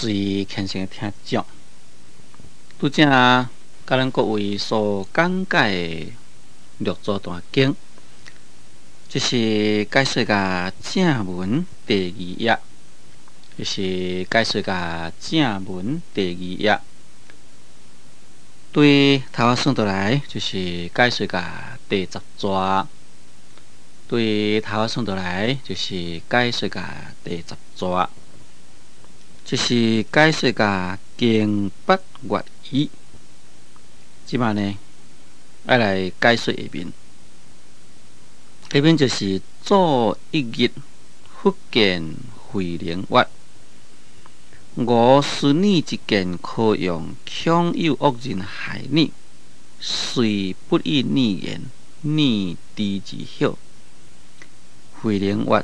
随虔诚听讲，拄则甲咱各位所讲解的六祖大经，这是解说甲正文第二页，就是解说甲正文第二页。对头仔算倒来，就是解说甲第10节。对头仔算倒来，就是解说甲第10节。这是解说甲经8月1，即摆呢，要来解说下面。下面就是左一日福建惠灵院，我思你一件可用，恐有恶人害你，虽不以逆言，你知之晓。惠灵院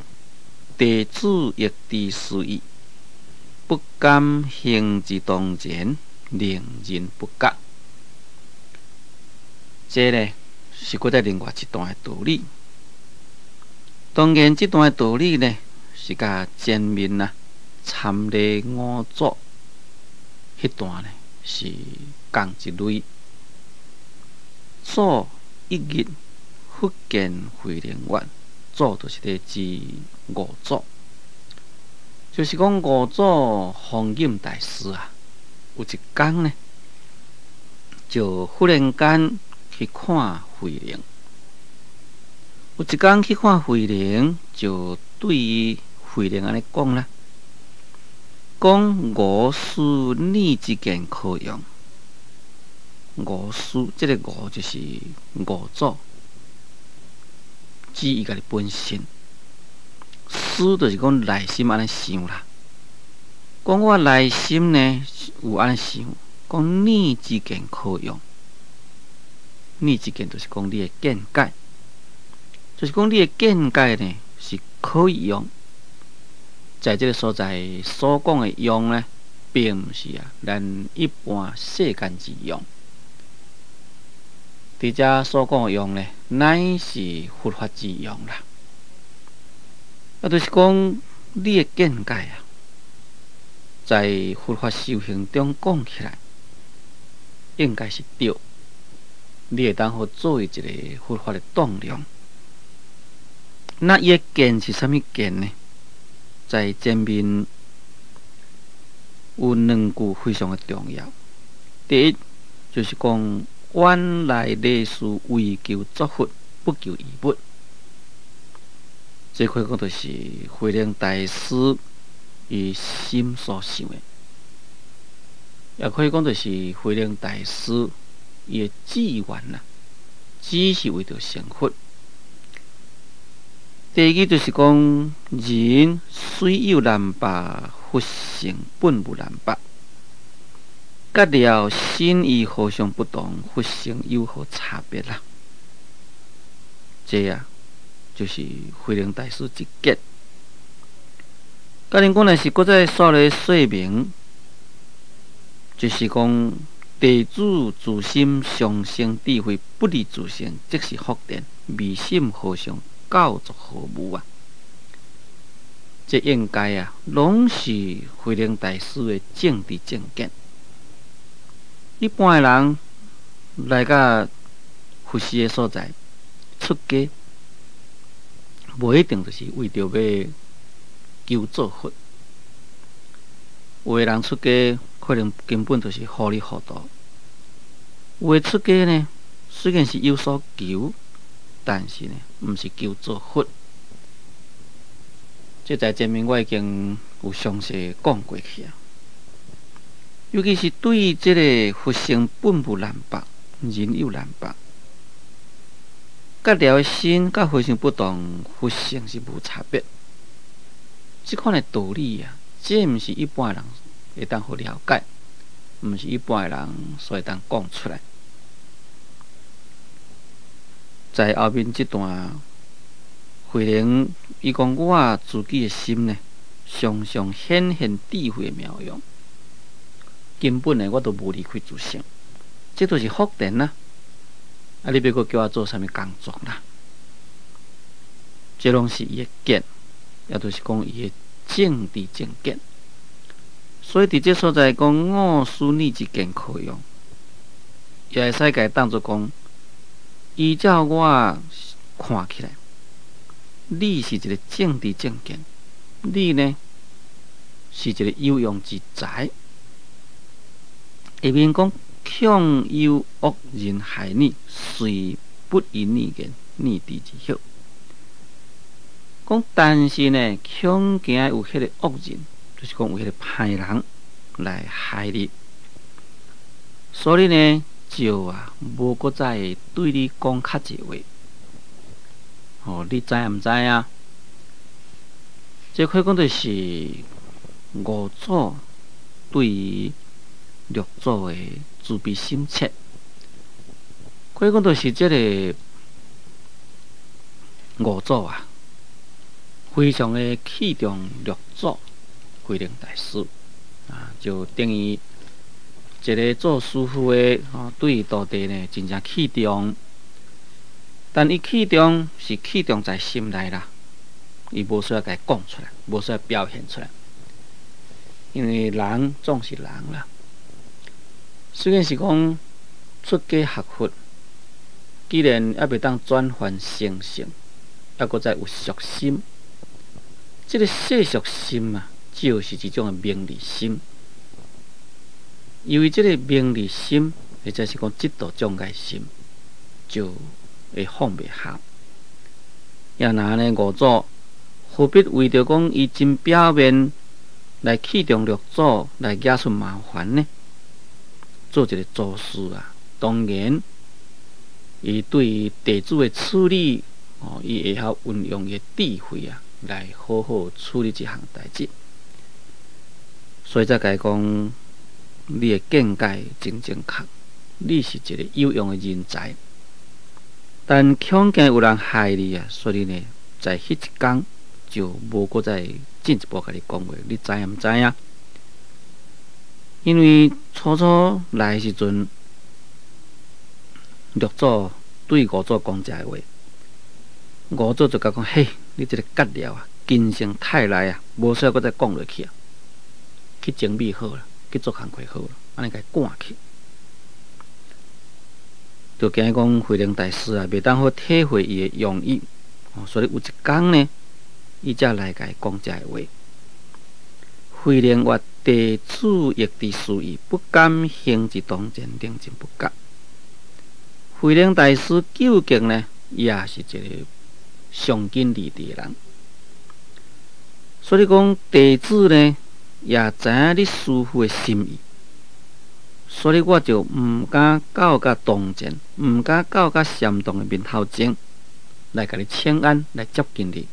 地主亦知私意，不敢行之当前，令人不觉。这呢是搁在另外一段的道理。当然，这段的道理呢是甲前面参例五祖迄段呢是共一类。祖一日福建惠灵院，祖就是咧指五祖。就是讲五祖弘忍大师有一天呢，就忽然间去看惠灵。有一天去看惠灵，就对惠灵安尼讲啦，讲我思你之件可用。我思这个我就是五祖，指伊家己本身。思就是讲内心安尼想啦，讲我内心呢有安尼想，讲你之件可用，你之件就是讲你的见解，就是讲你的见解呢是可以用，在这个所在所讲的用呢，并不是咱一般世间之用，伫遮所讲的用呢，乃是佛法之用啦。就是讲你的见解在佛法修行中讲起来，应该是对，你会当好作为一个佛法的当量。那伊的见是啥物见呢？在前面有2句非常的重要。第一就是讲，原来历史为求作佛，不求义物。这可以讲就是惠灵大师伊心所想的，也可以讲就是惠灵大师伊的志愿只是为着成佛。第二就是讲，人虽有难拔，佛性本无难拔。甲了心意何相不同，佛性有何差别啦？这就是惠灵大师一结。甲恁讲的是搁再说咧说明，就是讲地主自心上升智慧，不离自性，即是福田。未心何相，教作何无这应该拢是惠灵大师的政治正见。一般的人来到佛寺的所在出家，无一定就是为着要求做佛。有的人出家可能根本就是糊里糊涂，有的出家呢虽然是有所求，但是呢毋是求做佛。这在前面我已经有详细讲过去尤其是对于这个佛性本无难拔，人有难拔。甲了心甲佛性不同，佛性是无差别。这款的道理这毋是一般的人会当好了解，毋是一般的人所会当讲出来。在后面这段，惠灵伊讲我自己的心呢，常常显现智慧的妙用，根本呢我都无离开自性，这都是福田啦。你别个叫我做啥物工作啦？这拢是伊的见，也就是讲伊的政治正见。所以伫这所在讲五书逆之见可用，也会使甲当作讲，依照我看起来，你是一个政治正见，你呢是一个有用之才。下面讲，恐有恶人害你，虽不以逆言，逆地之hiệu。讲，但是呢，恐惊有迄个恶人，就是讲有迄个歹人来害你，所以呢，就无搁再对你讲较济话。你知毋知啊？这可以讲就是五祖对于六祖的慈悲心切，可以讲就是这个五祖非常的器重六祖慧能大师就等于一个做师父的对徒弟呢真正器重，但伊器重是器重在心内啦，伊无需要甲伊讲出来，无需要表现出来，因为人总是人啦。虽然是讲出家学佛，既然还袂当转换成性，还搁再有俗心。这个世俗心就是一种的名利心。因为这个名利心，或者是讲嫉妒障碍心，就会放袂下。也那呢，五祖何必为着讲伊真表面来器重六祖，来惹出麻烦呢？做一个祖师当然，伊对于弟子的处理，伊会晓运用伊的智慧来好好处理这项代志。所以才甲伊讲，你的见解真正确，你是一个有用的人才。但恐惊有人害你所以呢，在迄一天就无搁再进一步甲你讲话，你知毋知影？因为初初来的时阵，六祖对五祖讲这话，五祖就甲讲：嘿，你这个割了根性太来无需要搁再讲落去去整理好了，去做工课好了，安尼甲伊赶去。就惊伊讲慧能大师袂当好体会伊的用意，所以有一天呢，伊才来甲伊讲这话。慧能曰：弟子亦之事意，不敢行之当前，令尽不觉。慧能大师究竟呢，也是一个上紧离地的人，所以讲弟子呢，也知影你师父的心意，所以我就毋敢到甲当前，毋敢到甲禅堂的面头前来甲你请安，来接近你，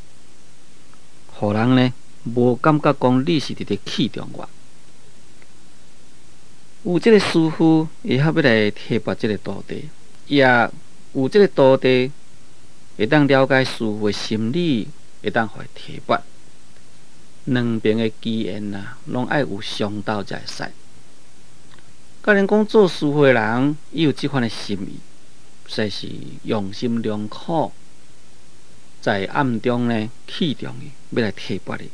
互人呢无感觉讲你是伫咧器重我。有这个师父会晓要来提拔这个徒弟，也有这个徒弟会当了解师父的心理，会当互伊提拔。两边的机缘拢爱有相斗才会使。甲恁讲做师父的人，伊有即款的心意，实是用心良苦，在暗中呢器重伊，要来提拔伊。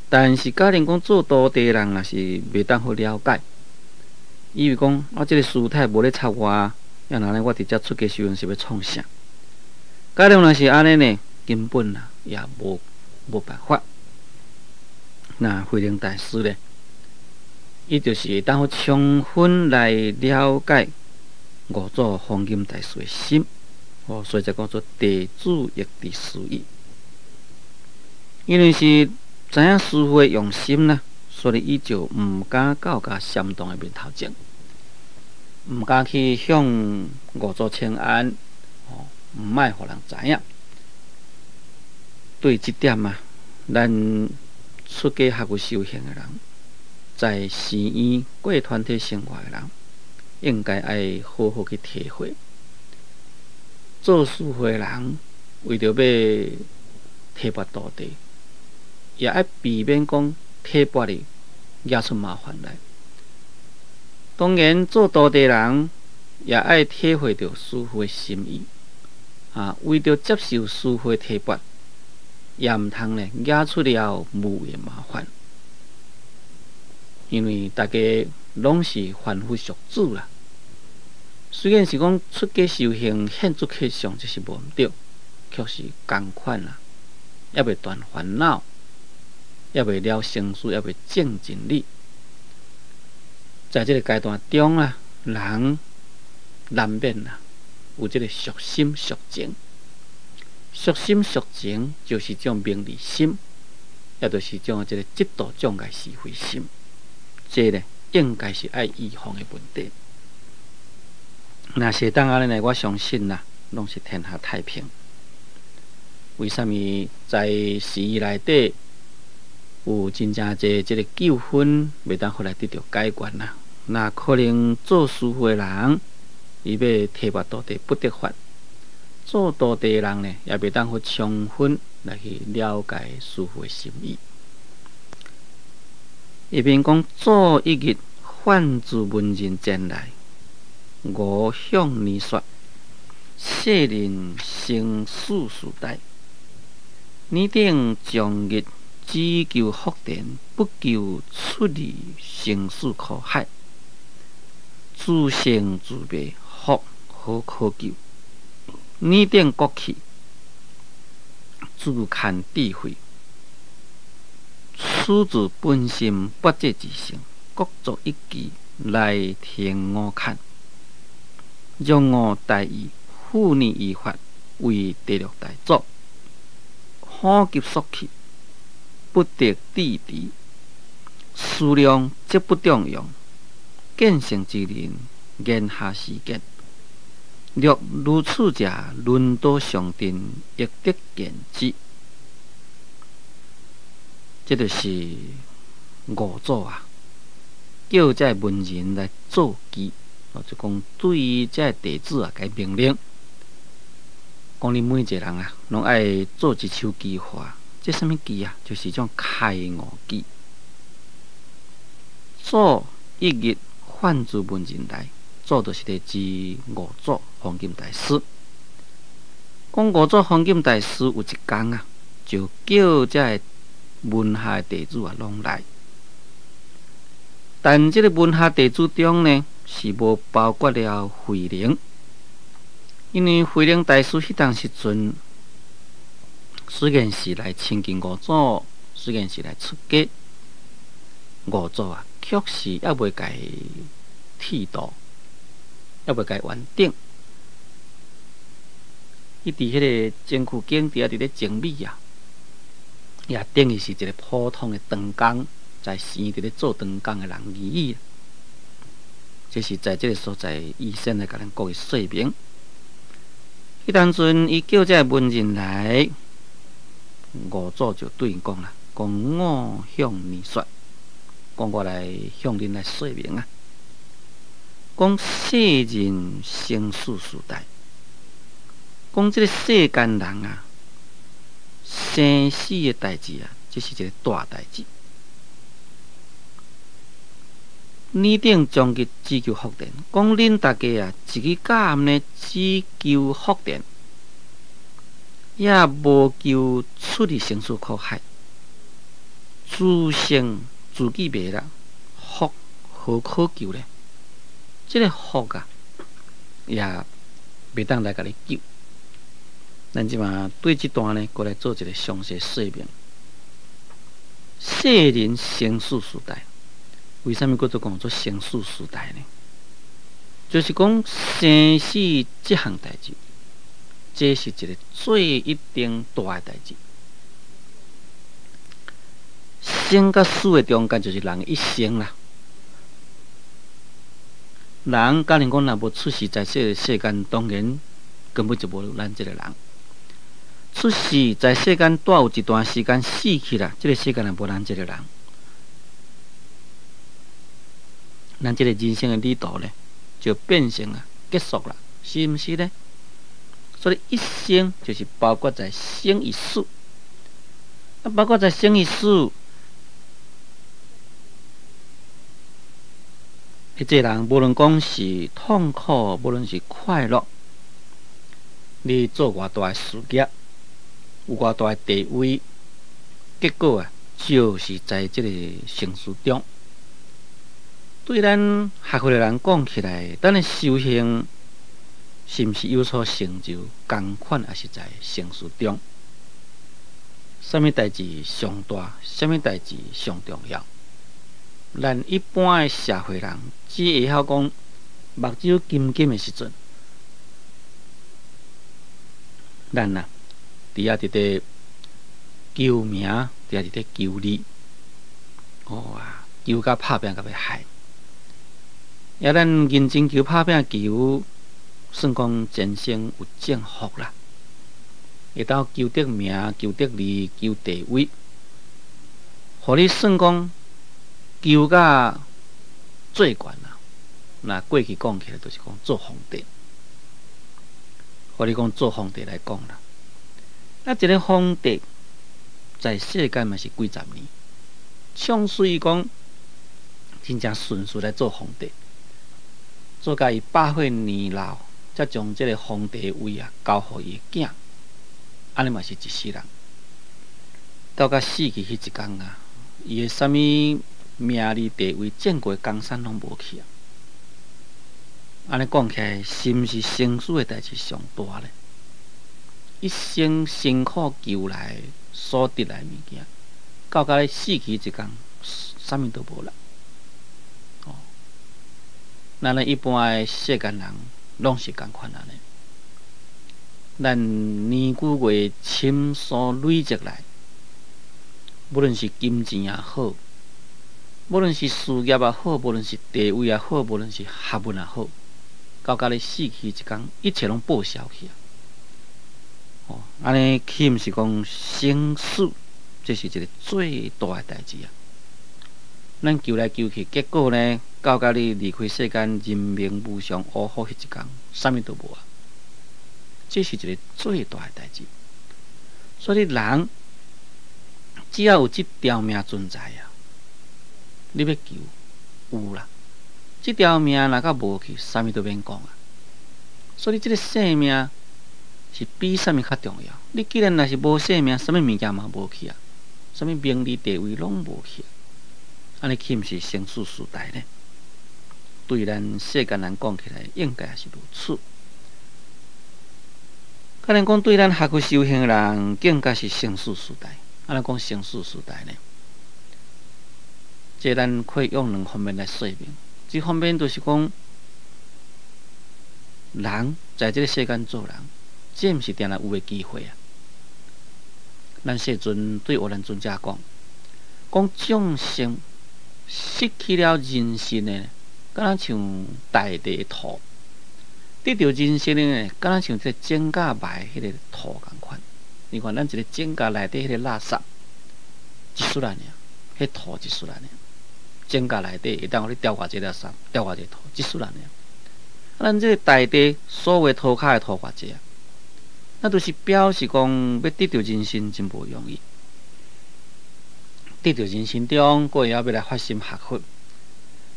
但是甲恁讲做徒弟的人，也是袂当好了解。以为讲这个师太无咧插我，要哪呢？我直接出家修行是要创啥？假如若是安尼呢，根本也无办法。那慧能大师呢，伊就是会当好充分来了解五祖弘忍大师的心，所以才讲做弟子亦之事意。因为是知影师父的用心所以伊就毋敢到甲禅堂的面头前，毋敢去向五祖请安，毋卖互人知影。对即点咱出家学有修行的人，在寺院过团体生活的人，应该爱好好去体会。做师父的人，为着要提拔徒弟，也爱避免讲提拔你惹出麻烦来。当然，做徒弟人也爱体会到师父的心意，为着接受师父的提拔，也毋通呢惹出了无谓的麻烦。因为大家拢是凡夫俗子啦。虽然是讲出家修行现出去上就是无毋对，却是共款啦，也未断烦恼，也未了生死，也未证真理。在这个阶段中啊，人难免啦有这个俗心俗情。俗心俗情就是种名利心，也就是种这个嫉妒障碍是非心。这呢，应该是爱预防的问题。那是当安尼呢，我相信啦，拢是天下太平。为什么在时内底有真正侪这个纠纷，未当后来得到解决啦？那可能做师傅的人，伊要提拔道地不得法；做道地的人呢，也未当去充分来去了解师傅的心意。一边讲做一日换自文人前来，我向你说：世人生死时代，你定将日只求福田，不求出离生死苦海。自生自灭，福好可求。你定国去，自看智慧。此自本心不借自性，各作一技来填我看。让我大义护你依法，为地六大作。好急速去，不得地敌。思量则不中用，见性之人言下时间。若如此者，轮到上天，亦得见之。这就是五祖啊，叫这文人来做记，就讲对于这弟子啊，该命令，讲你每一个人啊，拢爱做一首记话。这什么记啊？就是种开悟记。做一日换自文人来，做就是来自五祖弘金大师。讲五祖弘金大师有一天啊，就叫这门下弟子啊拢来，但这个门下弟子中呢，是无包括了慧能，因为慧能大师迄当时阵，虽然是来亲近五祖，虽然是来出家，五祖啊，却是也未甲伊剃度，也未甲伊完整。伊伫迄个真躯境底啊，伫咧精美啊。也等于是一个普通的长工，在生伫咧做长工的人而已。这是在这个所在，医生来甲咱各位说明。迄当阵，伊叫这文人来，五祖就对因讲啦，讲我向你说，讲我来向恁来说明啊。讲世人生死时代，讲这个世间人啊。生死的代志啊，这是一个大代志。你定将佢只求福田，讲恁大家啊，一个干呢只求福田，也无求出离生死苦海，自生自己灭啦，福何可求呢？这个福啊，也袂当来甲你救。咱即嘛对这段呢，过来做一个详细说明。世人生死时代，为什么叫做讲做生死时代呢？就是讲生死这项代志，这是一个最一定大的代志。生甲死的中间，就是人一生啦。人假如讲若无出世在这个世间，当然根本就无咱这个人。出世在世间，带有一段时间死去啦，这个世间也无咱这个人。咱这个人生的旅途呢，就变成啊结束了，是毋是呢？所以一生就是包括在生与死，包括在生与死，一个人无论讲是痛苦，无论是快乐，你做偌大的事业。有偌大的地位，结果啊，就是在这个生死中，对咱学会的人讲起来，咱的修行是毋是有所成就？同款也是在成事中。什么代志上大？什么代志上重要？咱一般的社会人只会晓讲目睭金金的时阵，咱啊，伫遐伫咧求名，伫遐伫咧求利，求甲拍拼甲要害。也咱认真求拍拼求，算讲前生有正福啦。会当求得名、求得利、求地位，互你算讲求甲最悬啦。那过去讲起来，就是讲做皇帝，互你讲做皇帝来讲啦。那一个皇帝在世间嘛是几十年，像虽讲真正顺遂来做皇帝，做甲伊100岁年老，才将这个皇帝位交互伊的囝。安尼嘛是一世人，到甲死去迄一天啊，伊的啥物名利地位、见过江山拢无去啊！安尼讲起来，是毋是生死的代志上大咧？一生辛苦求来所得来物件，到甲咧死去一天，啥物都无啦。咱一般的世间人，拢是共款安尼。咱年久月深所累积来，无论是金钱也好，无论是事业也好，无论是地位也好，无论是学问也好，到甲你死去一天，一切拢报销去啊！安尼岂毋是讲生死，这是一个最大的代志啊！咱求来求去，结果呢，到甲你离开世间，人命无常，乌好迄一天，啥物都无啊！这是一个最大的代志，所以人只要有这条命存在啊，你要求有啦。这条命若甲无去，啥物都免讲啊。所以这个性命是比啥物较重要。你既然若是无性命，啥物物件嘛无去啊，啥物名利地位拢无去啊，安尼岂毋是生死时代呢？对咱世间人讲起来，应该也是如此。可能讲对咱学过修行的人，更加是生死时代。安尼讲生死时代呢？这咱可以用2方面来说明。一方面就是讲，人在这个世间做人，这毋是定然有的机会啊。咱世尊对我咱尊者讲，众生失去了人身的，敢若像大地土。得到人生呢，敢若像这井架埋迄个土共款。你看，咱一个井架内底迄个垃圾，一丝仔尔，迄土一丝仔尔。井架内底会当互你调偌济垃圾，调偌济土，一丝仔尔。咱这个大地所有土骹的土偌济啊，那就是表示讲要得到人生真无容易。得到人生中，佫会要来发心学佛。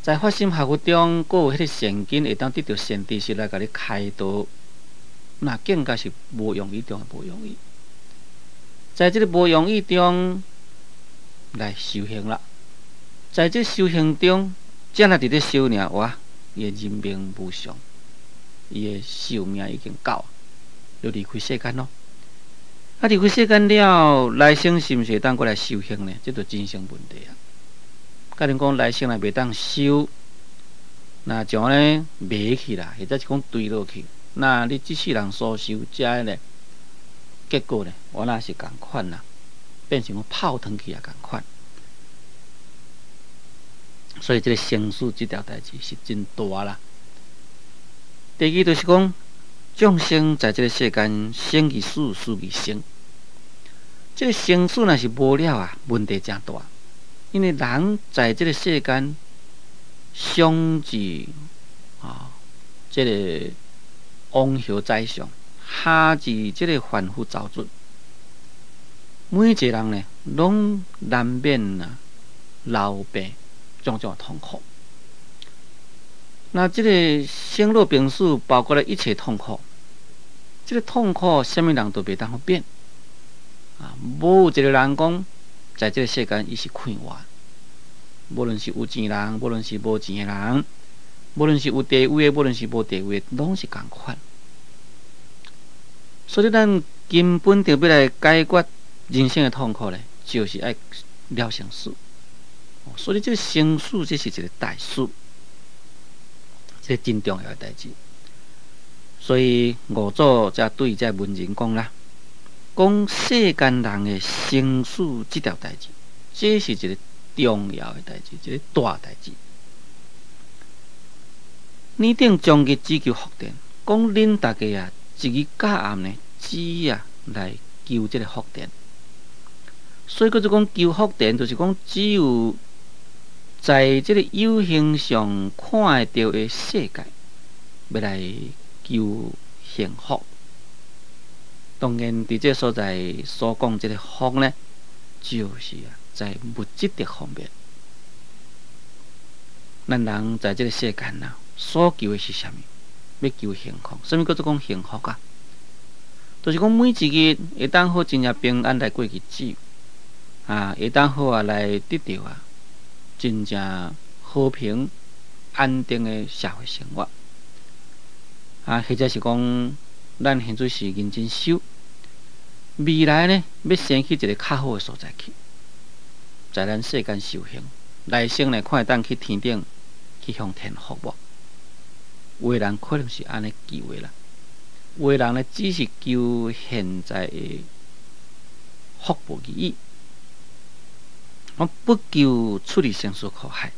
在发心学佛中，佫有迄个善根，会当得到善知识来甲你开导，那更加是无容易中的无容易。在这个无容易中来修行啦，在这修行中，只若伫咧修呢，哇，伊的人命无常，伊的寿命已经到，就离开世间咯。啊，离开世间了，来生是毋是会当过来修行呢？这就真正问题啊！甲恁讲来生来袂当修，那将呢迷去啦，或者是讲坠落去，那你即世人所修遮呢，结果呢，我那是共款啦，变成讲泡汤去也共款。所以这个生死这条代志是真大啦。第二就是讲，众生在这个世间生其死，死其生。这个生死若是无了啊，问题真大。因为人在这个世间相至这个往后在上，下至这个凡夫走准，每一个人呢，拢难免老病种种痛苦。那这个生老病死包括了一切痛苦，这个痛苦什么人都袂当变啊！无一个人讲，在这个世间伊是快活，无论是有钱人，无论是无钱的人，无论是有地位的，无论是无地位的，拢是共款。所以，咱根本就要来解决人生的痛苦咧，就是爱了生死。所以，这个生死这是一个大事，这是真重要的代志。所以，五祖才对这文人讲啦，讲世间人的生死这条代志，这是一个重要的代志，一个大代志。拟定终极只求福田，讲恁大家啊，一日到暗呢，只来求这个福田。所以，佮就讲求福田，就是讲只有在这个有形上看会到的世界，要来求幸福。当然，伫这所在所讲这个福呢，就是在物质的方面。咱人在这个世间所求的是啥物？要求幸福。什么叫做讲幸福啊？就是讲每一日会当好真正平安来过日子，会当好来得到真正和平安定的社会生活。或者是讲咱现在是认真修，未来呢要先去一个较好的所在去，在咱世间修行，来生呢看会当去天顶去向天服务。有的人可能是安尼求的啦，有的人呢只是求现在的福报而已，我不求出离生死苦海。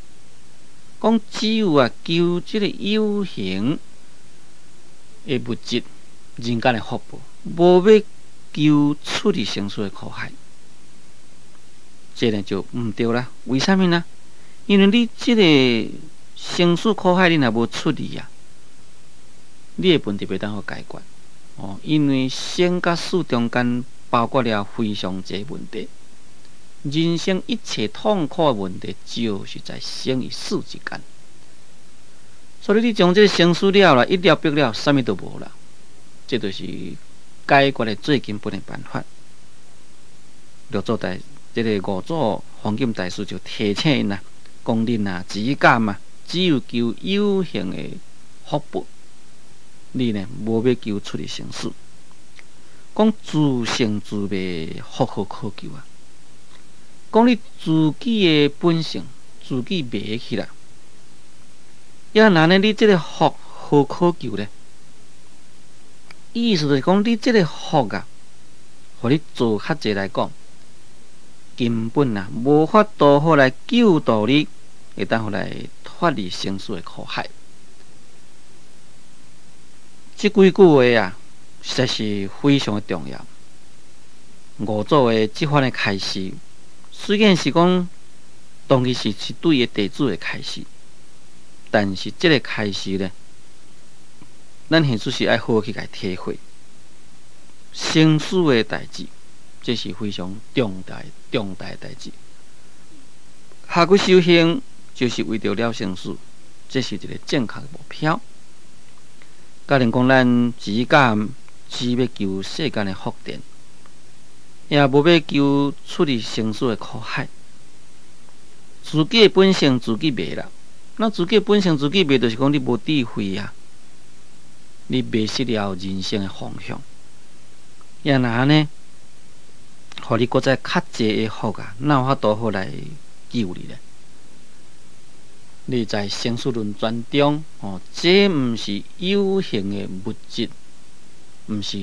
讲只有求这个有形的物质人间的福报，无要求出离生死的苦海，这呢就唔对啦。为什么呢？因为你这个生死苦海，你若无出离你的问题袂当好解决。因为生甲死中间包括了非常侪问题，人生一切痛苦的问题，就是在生与死之间。所以你将这个生死了啦，一了百了，啥物都无啦。这就是解决的最根本的办法。六祖这个五祖黄金大师就提醒因讲恁只敢只有求有形的福报，你呢无要求出离生死。讲自性自灭，福好可求啊！讲你自己的本性，自己灭去啦。要哪呢？你这个福好可求呢？意思就是讲，你这个福互你做较济来讲，根本无法度好来救度你，会当好来脱离生死的苦海。这几句话实在是非常的重要。五祖的这番的开示，虽然是讲当其时是对个弟子的开示，但是这个开示呢，咱现在是爱好好去甲体会生死的代志，这是非常重大的代志。下骨修行就是为着了生死，这是一个正确的目标。教人讲，咱只敢只要求世间的福田，也无要求出离生死的苦海。自己的本性自己灭啦，那自己的本性自己灭，就是讲你无智慧你迷失了人生的方向。也哪呢？互你搁再较济的福哪有法度好来救你呢？你在生死轮转中，这毋是有形的物质，毋是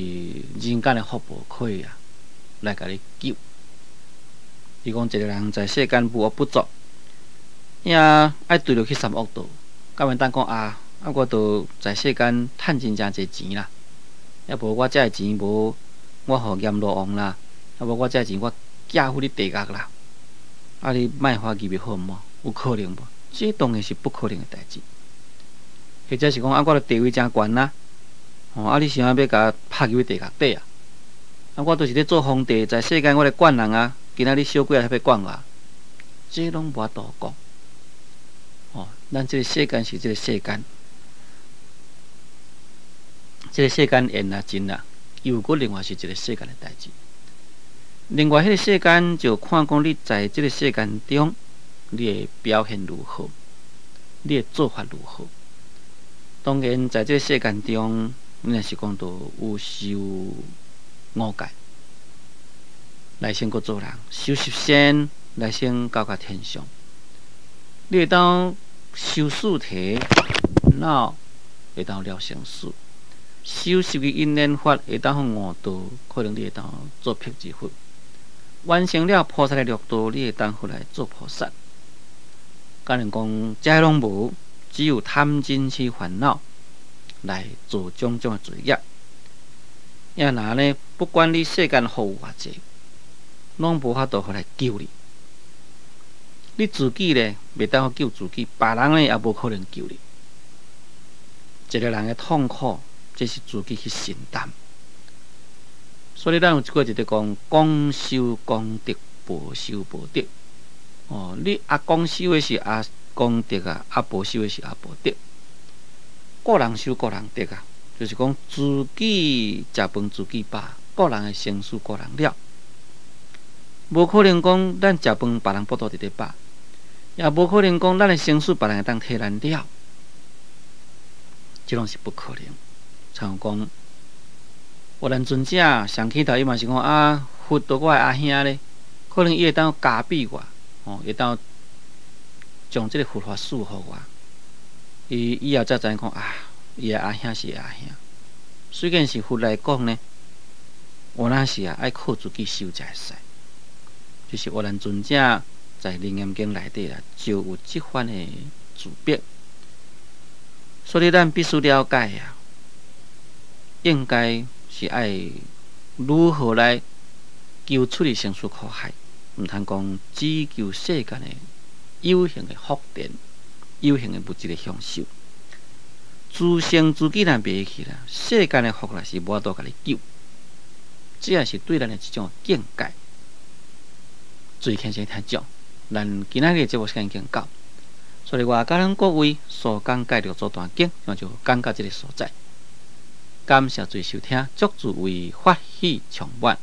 人间的福报可以来甲你救。你讲一个人在世间无恶不作，也爱对落去三恶道，敢会当讲我都在世间趁真正侪钱啦，要无我这钱无我互阎罗王啦，要无我这钱我寄付你地狱啦，你莫花机要好毋好？有可能无？这当然是不可能的代志。或者是讲我的地位真悬啦，你想要甲拍入地狱底我都是咧做皇帝，在世间我咧管人今仔日小鬼要管我，这拢无法度讲。咱这个世间是这个世间，这个世间缘真又搁另外是一个世间的代志。另外，迄个世间就看讲你在这个世间中，你的表现如何，你的做法如何。当然，在这个世间中，你若是讲到有受误解，来先个做人，修习善，来先交甲天上。你会当修事体，那会当了成事；修习嘅因缘法会当互悟道，可能你会当做辟支佛。完成了菩萨的六道，你会当回来做菩萨。甲人讲，这拢无，只有贪嗔痴烦恼来做种种的罪业。也拿呢，不管你世间好偌济，拢无法度回来救你。你自己呢，袂当好救自己，别人呢也无可能救你。一个人的痛苦，这是自己去承担。所以咱有一句就讲：公修公德，婆修婆德。哦，你阿公修的是阿公德啊，阿婆修的是阿婆德。个人修个人德啊，就是讲自己食饭自己饱，个人的生死个人了。无可能讲咱食饭别人剥夺直直饱，也无可能讲咱的生死别人会当替咱了。这拢是不可能。像讲，有咱尊者上起头伊嘛是讲啊，佛到我的阿兄咧，可能伊会当加庇我，会当将这个佛法赐予我。伊以后才知影讲啊，伊的阿兄是阿兄。虽然是佛来讲呢，有那是啊，爱靠自己修才会使。就是有咱尊者在《楞严经》内底啦，就有这番的自别。所以咱必须了解啊，应该是爱如何来救出的生死苦海，毋通讲只求世间的有形的福田、有形的物质的享受。自身自己若袂去啦，世间的福啦是无法度甲你救，这也是对咱的一种见解。最轻先听讲，咱今仔日节目时间已经到，所以我甲咱各位所讲解六祖坛经，我就讲到这个所在。感谢最收听，祝诸位法喜充满。